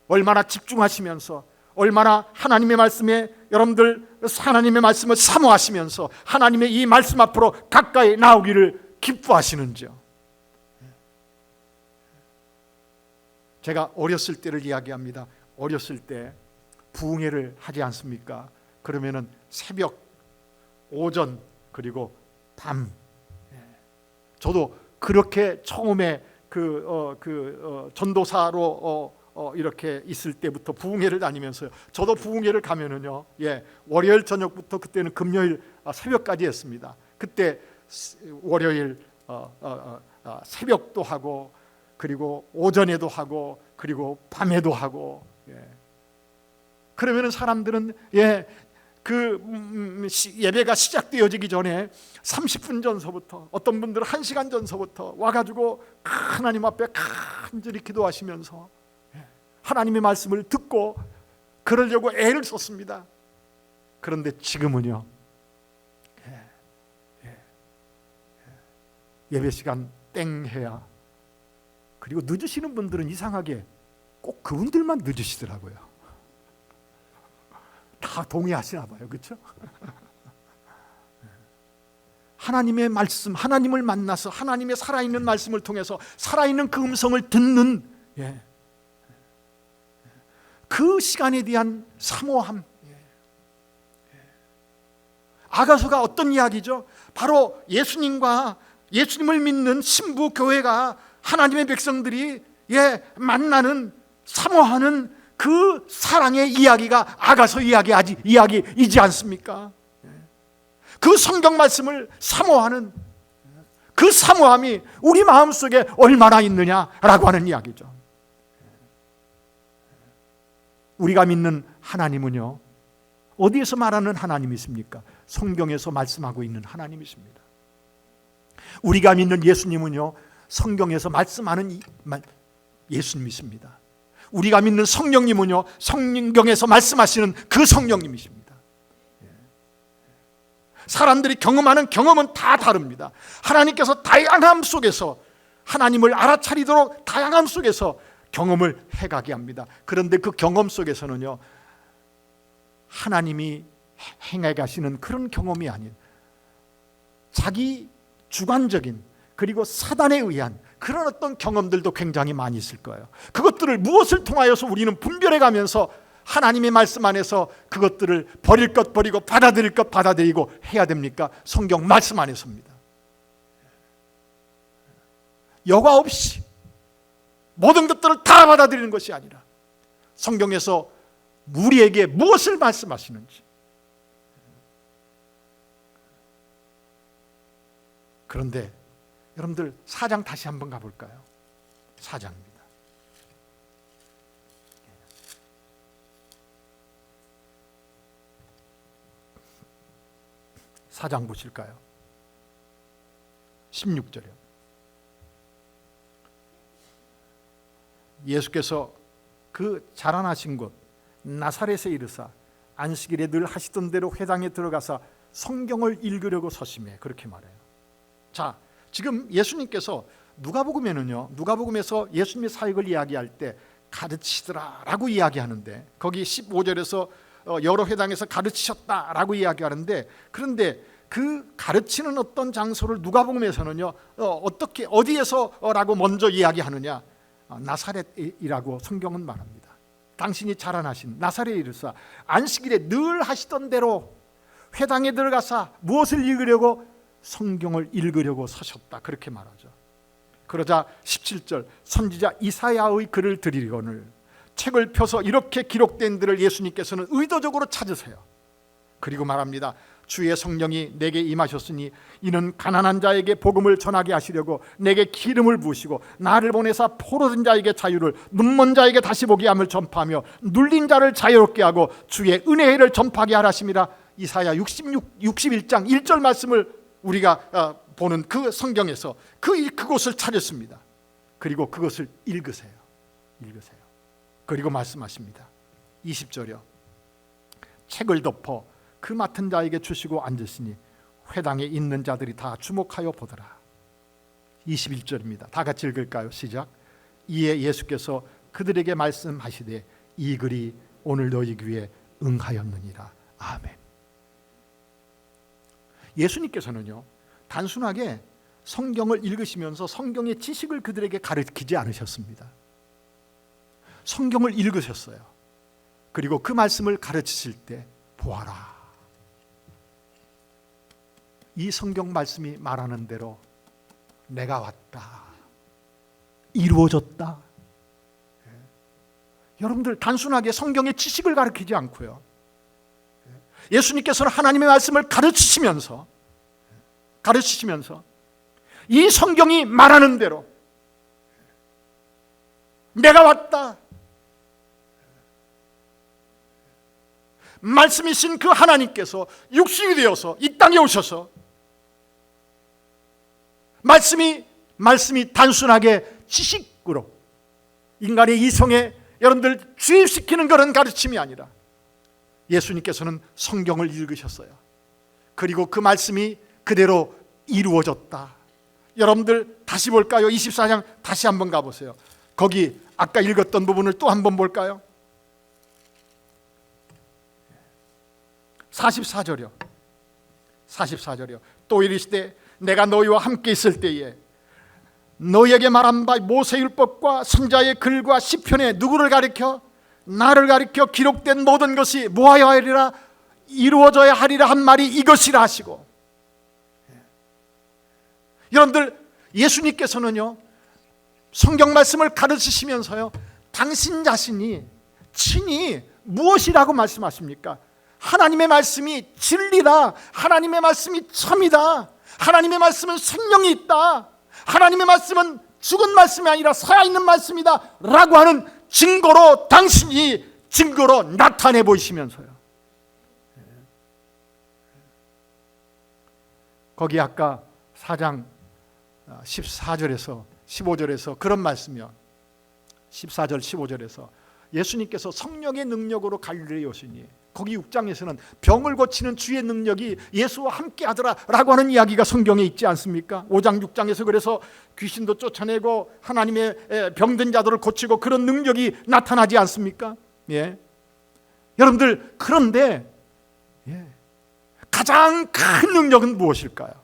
얼마나 집중하시면서 얼마나 하나님의 말씀에 여러분들 하나님의 말씀을 사모하시면서 하나님의 이 말씀 앞으로 가까이 나오기를 기뻐하시는지요? 제가 어렸을 때를 이야기합니다. 어렸을 때 부흥회를 하지 않습니까? 그러면은 새벽, 오전, 그리고 밤. 저도 그렇게 처음에 전도사로 이렇게 있을 때부터 부흥회를 다니면서요. 저도 부흥회를 가면은요, 월요일 저녁부터 그때는 금요일 새벽까지 했습니다. 그때 월요일 새벽도 하고 그리고 오전에도 하고 그리고 밤에도 하고. 그러면은 사람들은 예배가 시작되어지기 전에 30분 전서부터 어떤 분들은 1시간 전서부터 와가지고 하나님 앞에 간절히 기도하시면서 하나님의 말씀을 듣고 그러려고 애를 썼습니다. 그런데 지금은요, 예배 시간 땡 해야, 그리고 늦으시는 분들은 이상하게 꼭 그분들만 늦으시더라고요. 다 동의하시나 봐요. 그렇죠? 하나님의 말씀, 하나님을 만나서 하나님의 살아있는 말씀을 통해서 살아있는 그 음성을 듣는 그 시간에 대한 사모함. 아가서가 어떤 이야기죠? 바로 예수님을 믿는 신부 교회가 하나님의 백성들이 만나는, 사모하는 그 사랑의 이야기가 아가서 이야기이지 않습니까? 그 성경 말씀을 사모하는 그 사모함이 우리 마음속에 얼마나 있느냐라고 하는 이야기죠. 우리가 믿는 하나님은요, 어디에서 말하는 하나님이십니까? 성경에서 말씀하고 있는 하나님이십니다. 우리가 믿는 예수님은요, 성경에서 말씀하는 예수님이십니다. 우리가 믿는 성령님은요, 성경에서 말씀하시는 그 성령님이십니다. 사람들이 경험하는 경험은 다 다릅니다. 하나님께서 다양함 속에서 하나님을 알아차리도록 다양함 속에서 경험을 해가게 합니다. 그런데 그 경험 속에서는요, 하나님이 행해 가시는 그런 경험이 아닌 자기 주관적인, 그리고 사단에 의한 그런 어떤 경험들도 굉장히 많이 있을 거예요. 그것들을 무엇을 통하여서 우리는 분별해 가면서 하나님의 말씀 안에서 그것들을 버릴 것 버리고 받아들일 것 받아들이고 해야 됩니까? 성경 말씀 안에서입니다. 여과 없이 모든 것들을 다 받아들이는 것이 아니라 성경에서 우리에게 무엇을 말씀하시는지. 그런데 여러분들 4장 다시 한번 가볼까요? 4장입니다. 4장 보실까요? 16절이요. 예수께서 그 자라나신 곳 나사렛에 이르사 안식일에 늘 하시던 대로 회당에 들어가사 성경을 읽으려고 서심해 그렇게 말해요. 자, 지금 예수님께서 누가복음에서 예수님의 사역을 이야기할 때 가르치더라라고 이야기하는데 거기 15절에서 여러 회당에서 가르치셨다라고 이야기하는데 그런데 그 가르치는 어떤 장소를 누가복음에서는요 어디에서라고 먼저 이야기하느냐 나사렛이라고 성경은 말합니다. 당신이 자라나신 나사렛에 이르사 안식일에 늘 하시던 대로 회당에 들어가서 무엇을 읽으려고 성경을 읽으려고 서셨다 그렇게 말하죠. 그러자 17절 선지자 이사야의 글을 드리거늘 책을 펴서 이렇게 기록된 들을 예수님께서는 의도적으로 찾으세요. 그리고 말합니다. 주의 성령이 내게 임하셨으니 이는 가난한 자에게 복음을 전하게 하시려고 내게 기름을 부으시고 나를 보내사 포로된 자에게 자유를 눈먼 자에게 다시 보게 함을 전파하며 눌린 자를 자유롭게 하고 주의 은혜를 전파하게 하라심이라. 이사야 61장 1절 말씀을 우리가 보는 그 성경에서 그곳을 찾았습니다. 그리고 그것을 읽으세요. 그리고 말씀하십니다. 20절이요. 책을 덮어 그 맡은 자에게 주시고 앉으시니 회당에 있는 자들이 다 주목하여 보더라. 21절입니다. 다 같이 읽을까요? 시작. 이에 예수께서 그들에게 말씀하시되 이 글이 오늘 너희 귀에 응하였느니라. 아멘. 예수님께서는요 단순하게 성경을 읽으시면서 성경의 지식을 그들에게 가르치지 않으셨습니다. 성경을 읽으셨어요. 그리고 그 말씀을 가르치실 때 보아라. 이 성경 말씀이 말하는 대로 내가 왔다. 이루어졌다. 여러분들 단순하게 성경의 지식을 가르치지 않고요. 예수님께서는 하나님의 말씀을 가르치시면서 이 성경이 말하는 대로 내가 왔다. 말씀이신 그 하나님께서 육신이 되어서 이 땅에 오셔서 말씀이 단순하게 지식으로 인간의 이성에 여러분들 주입시키는 그런 가르침이 아니라 예수님께서는 성경을 읽으셨어요. 그리고 그 말씀이 그대로 이루어졌다. 여러분들 다시 볼까요? 24장 다시 한번 가보세요. 거기 아까 읽었던 부분을 또 한번 볼까요? 44절이요. 또 이르시되 내가 너희와 함께 있을 때에 너희에게 말한 바 모세율법과 선지자의 글과 시편에 누구를 가리켜? 나를 가리켜 기록된 모든 것이 뭐하여 하리라? 이루어져야 하리라 한 말이 이것이라 하시고. 여러분들 예수님께서는요 성경 말씀을 가르치시면서요 당신 자신이 친히 무엇이라고 말씀하십니까? 하나님의 말씀이 진리다. 하나님의 말씀이 참이다. 하나님의 말씀은 생명이 있다. 하나님의 말씀은 죽은 말씀이 아니라 살아있는 말씀이다 라고 하는 당신이 증거로 나타내 보이시면서요. 거기 아까 4장 14절에서 15절에서 그런 말씀이요. 14절 15절에서 예수님께서 성령의 능력으로 갈릴리에 오시니 거기 6장에서는 병을 고치는 주의 능력이 예수와 함께 하더라라고 하는 이야기가 성경에 있지 않습니까? 5장 6장에서 그래서 귀신도 쫓아내고 하나님의 병든 자들을 고치고 그런 능력이 나타나지 않습니까? 예. 여러분들 그런데 가장 큰 능력은 무엇일까요?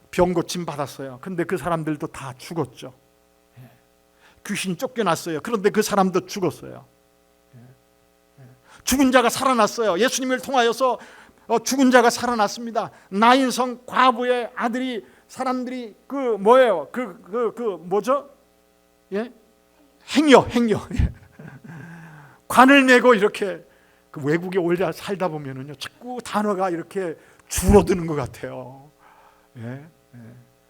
병 고침 받았어요. 그런데 그 사람들도 다 죽었죠. 귀신 쫓겨났어요. 그런데 그 사람도 죽었어요. 죽은 자가 살아났어요. 예수님을 통하여서 죽은 자가 살아났습니다. 나인성 과부의 아들이 사람들이 뭐죠? 예? 행여 관을 내고 이렇게 그 외국에 올라 살다 보면은요 자꾸 단어가 이렇게 줄어드는 것 같아요. 예?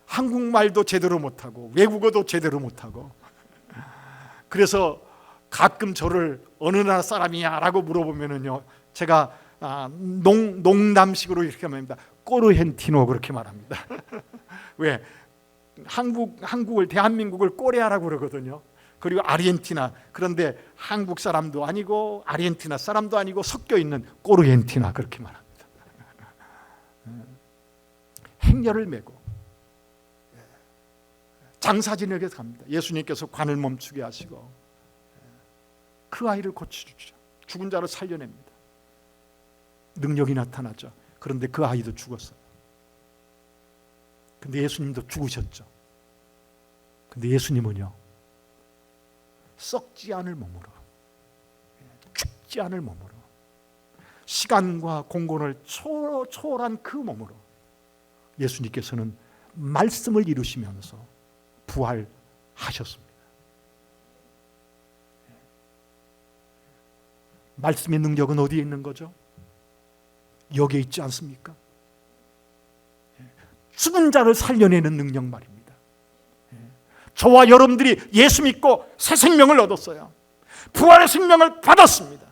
한국말도 제대로 못하고 외국어도 제대로 못하고 그래서 가끔 저를 어느 나라 사람이야 라고 물어보면은요 제가 농담식으로 이렇게 말합니다. 꼬르헨티노 그렇게 말합니다. 왜? 한국을 대한민국을 꼬레아라고 그러거든요. 그리고 아르헨티나, 그런데 한국 사람도 아니고 아르헨티나 사람도 아니고 섞여 있는 꼬르헨티나 그렇게 말합니다. 행렬을 메고 장사진에게 갑니다. 예수님께서 관을 멈추게 하시고 그 아이를 고치주죠. 죽은 자를 살려냅니다. 능력이 나타나죠. 그런데 그 아이도 죽었어요. 근데 예수님도 죽으셨죠. 근데 예수님은요, 썩지 않을 몸으로, 죽지 않을 몸으로, 시간과 공간을 초월한 그 몸으로 예수님께서는 말씀을 이루시면서 부활하셨습니다. 말씀의 능력은 어디에 있는 거죠? 여기에 있지 않습니까? 죽은 자를 살려내는 능력 말입니다. 저와 여러분들이 예수 믿고 새 생명을 얻었어요. 부활의 생명을 받았습니다.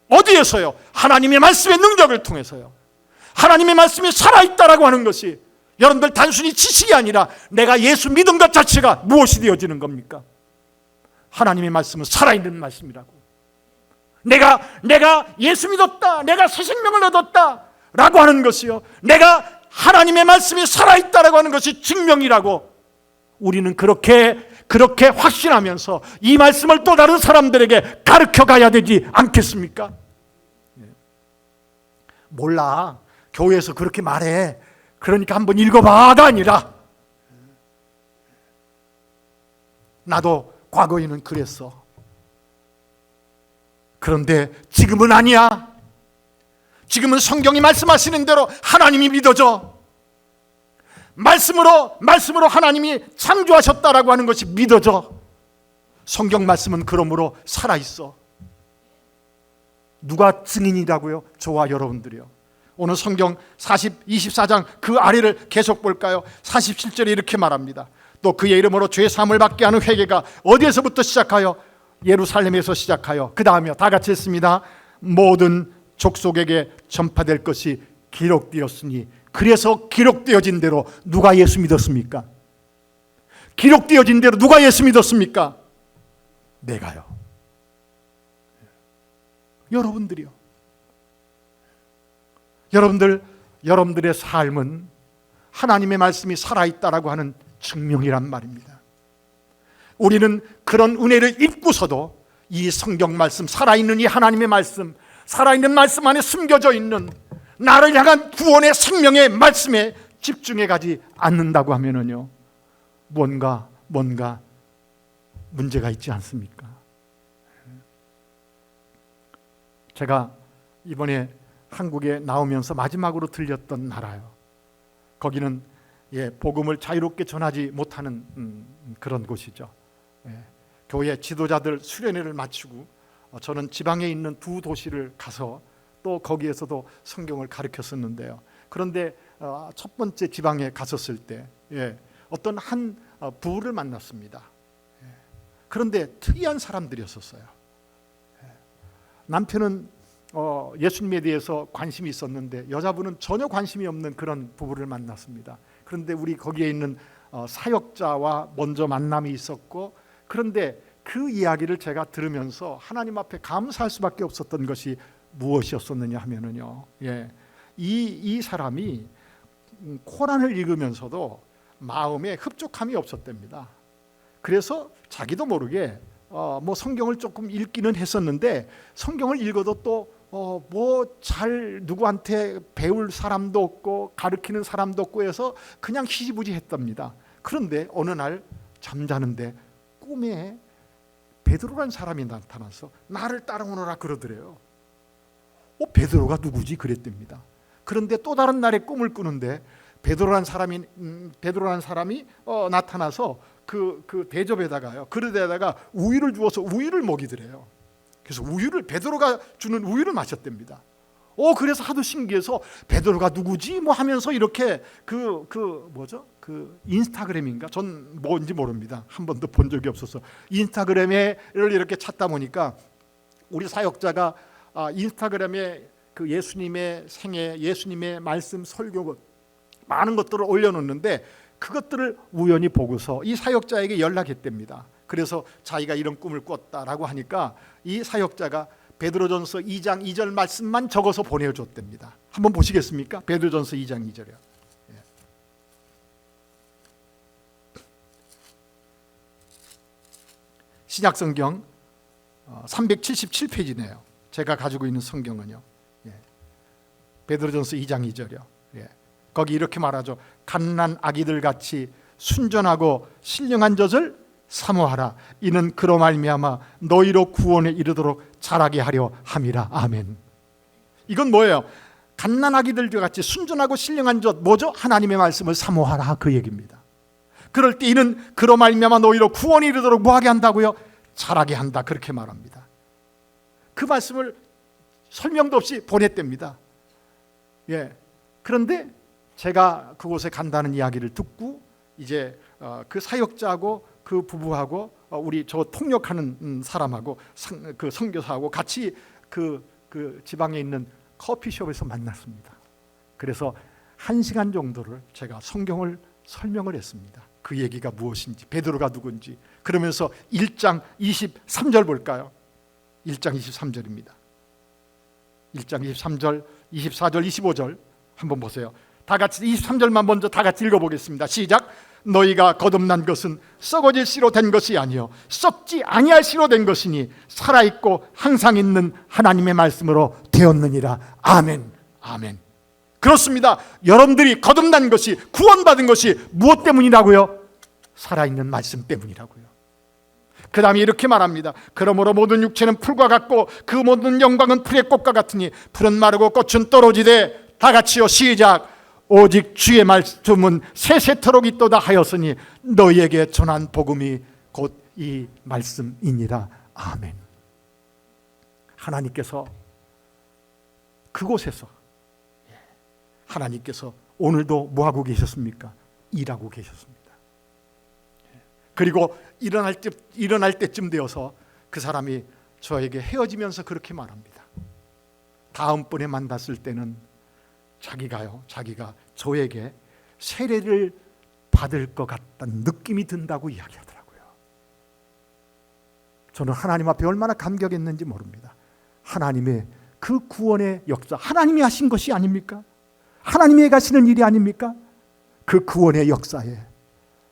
어디에서요? 하나님의 말씀의 능력을 통해서요. 하나님의 말씀이 살아있다라고 하는 것이 여러분들 단순히 지식이 아니라 내가 예수 믿은 것 자체가 무엇이 되어지는 겁니까? 하나님의 말씀은 살아있는 말씀이라고. 내가 예수 믿었다, 내가 새 생명을 얻었다 라고 하는 것이요, 내가 하나님의 말씀이 살아있다라고 하는 것이 증명이라고 우리는 그렇게 확신하면서 이 말씀을 또 다른 사람들에게 가르쳐 가야 되지 않겠습니까? 몰라, 교회에서 그렇게 말해, 그러니까 한번 읽어봐가 아니라 나도 과거에는 그랬어. 그런데 지금은 아니야. 지금은 성경이 말씀하시는 대로 하나님이 믿어져. 말씀으로 하나님이 창조하셨다라고 하는 것이 믿어져. 성경 말씀은 그러므로 살아있어. 누가 증인이라고요? 저와 여러분들이요. 오늘 성경 24장 그 아래를 계속 볼까요? 47절에 이렇게 말합니다. 또 그의 이름으로 죄 사함을 받게 하는 회개가 어디에서부터 시작하여? 예루살렘에서 시작하여 그 다음에 다 같이 했습니다. 모든 족속에게 전파될 것이 기록되었으니, 그래서 기록되어진 대로 누가 예수 믿었습니까? 기록되어진 대로 누가 예수 믿었습니까? 내가요. 여러분들이요. 여러분들의 삶은 하나님의 말씀이 살아있다라고 하는 증명이란 말입니다. 우리는 그런 은혜를 입고서도 이 성경 말씀, 살아있는 이 하나님의 말씀, 살아있는 말씀 안에 숨겨져 있는 나를 향한 구원의 생명의 말씀에 집중해 가지 않는다고 하면은요, 뭔가 문제가 있지 않습니까? 제가 이번에 한국에 나오면서 마지막으로 들렸던 나라요. 거기는 복음을 자유롭게 전하지 못하는 그런 곳이죠. 교회 지도자들 수련회를 마치고 저는 지방에 있는 두 도시를 가서 또 거기에서도 성경을 가르쳤었는데요. 그런데 첫 번째 지방에 갔었을 때 어떤 한 부부를 만났습니다. 그런데 특이한 사람들이었어요. 남편은 예수님에 대해서 관심이 있었는데 여자분은 전혀 관심이 없는 그런 부부를 만났습니다. 그런데 우리 거기에 있는 사역자와 먼저 만남이 있었고, 그런데 그 이야기를 제가 들으면서 하나님 앞에 감사할 수밖에 없었던 것이 무엇이었었느냐 하면은요, 이 사람이 코란을 읽으면서도 마음에 흡족함이 없었답니다. 그래서 자기도 모르게 뭐 성경을 조금 읽기는 했었는데 성경을 읽어도 또 뭐 잘 누구한테 배울 사람도 없고 가르치는 사람도 없고 해서 그냥 희지부지했답니다. 그런데 어느 날 잠자는데 꿈에 베드로라는 사람이 나타나서 나를 따라오너라 그러더래요. 베드로가 누구지? 그랬답니다. 그런데 또 다른 날에 꿈을 꾸는데 베드로라는 사람이 나타나서 그 대접에다가요, 그릇에다가 우유를 주어서 우유를 먹이더래요. 그래서 베드로가 주는 우유를 마셨답니다. 그래서 하도 신기해서 베드로가 누구지? 뭐 하면서 이렇게 그 인스타그램인가? 전 뭔지 모릅니다. 한 번도 본 적이 없어서 인스타그램을 이렇게 찾다 보니까 우리 사역자가 인스타그램에 그 예수님의 생애, 예수님의 말씀, 설교 많은 것들을 올려놓는데 그것들을 우연히 보고서 이 사역자에게 연락했답니다. 그래서 자기가 이런 꿈을 꿨다라고 하니까 이 사역자가 베드로전서 2장 2절 말씀만 적어서 보내줬답니다. 한번 보시겠습니까? 베드로전서 2장 2절이요. 신약성경 377페이지네요. 제가 가지고 있는 성경은요. 베드로전서 2장 2절이요. 거기 이렇게 말하죠. 갓난 아기들 같이 순전하고 신령한 젖을 사모하라. 이는 그로 말미암아 너희로 구원에 이르도록 자라게 하려 함이라. 아멘. 이건 뭐예요? 갓난 아기들 같이 순전하고 신령한 젖, 뭐죠? 하나님의 말씀을 사모하라, 그 얘기입니다. 그럴 때 이는 그로 말미암아 너희로 구원에 이르도록 뭐하게 한다고요? 자라게 한다, 그렇게 말합니다. 그 말씀을 설명도 없이 보냈답니다. 그런데 제가 그곳에 간다는 이야기를 듣고 이제 그 사역자하고 그 부부하고 우리 저 통역하는 사람하고 그 선교사하고 같이 그 지방에 있는 커피숍에서 만났습니다. 그래서 1시간 정도를 제가 성경을 설명을 했습니다. 그 얘기가 무엇인지, 베드로가 누군지. 그러면서 1장 23절 볼까요? 1장 23절입니다. 1장 23절, 24절, 25절 한번 보세요. 다 같이 23절만 먼저 다 같이 읽어보겠습니다. 시작. 너희가 거듭난 것은 썩어질 씨로 된 것이 아니요 썩지 아니할 씨로 된 것이니 살아있고 항상 있는 하나님의 말씀으로 되었느니라. 아멘. 아멘. 그렇습니다. 여러분들이 거듭난 것이, 구원받은 것이 무엇 때문이라고요? 살아있는 말씀 때문이라고요. 그 다음에 이렇게 말합니다. 그러므로 모든 육체는 풀과 같고 그 모든 영광은 풀의 꽃과 같으니 풀은 마르고 꽃은 떨어지되, 다 같이요. 시작. 오직 주의 말씀은 세세토록 있도다 하였으니 너희에게 전한 복음이 곧 이 말씀이니라. 아멘. 하나님께서 그곳에서, 하나님께서 오늘도 뭐하고 계셨습니까? 일하고 계셨습니다. 그리고 일어날 때쯤 되어서 그 사람이 저에게 헤어지면서 그렇게 말합니다. 다음번에 만났을 때는 자기가 저에게 세례를 받을 것 같다는 느낌이 든다고 이야기하더라고요. 저는 하나님 앞에 얼마나 감격했는지 모릅니다. 하나님의 그 구원의 역사, 하나님이 하신 것이 아닙니까? 하나님이 가시는 일이 아닙니까? 그 구원의 역사에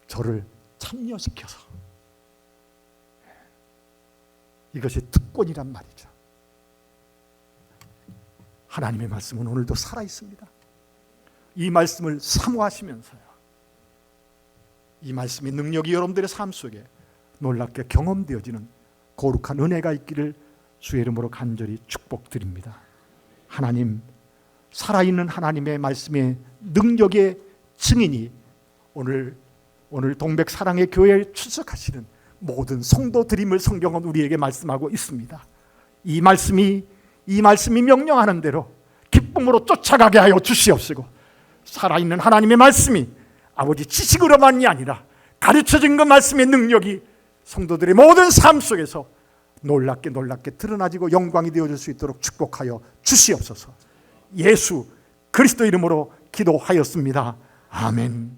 저를 참여시켜서, 이것이 특권이란 말이죠. 하나님의 말씀은 오늘도 살아있습니다. 이 말씀을 사모하시면서요, 이 말씀의 능력이 여러분들의 삶 속에 놀랍게 경험되어지는 거룩한 은혜가 있기를 주의 이름으로 간절히 축복드립니다. 하나님, 살아있는 하나님의 말씀의 능력의 증인이 오늘 동백사랑의 교회에 출석하시는 모든 성도들임을 성경은 우리에게 말씀하고 있습니다. 이 말씀이 명령하는 대로 기쁨으로 쫓아가게 하여 주시옵시고, 살아있는 하나님의 말씀이 아버지 지식으로만이 아니라 가르쳐진 그 말씀의 능력이 성도들의 모든 삶 속에서 놀랍게 드러나지고 영광이 되어질 수 있도록 축복하여 주시옵소서. 예수 그리스도 이름으로 기도하였습니다. 아멘.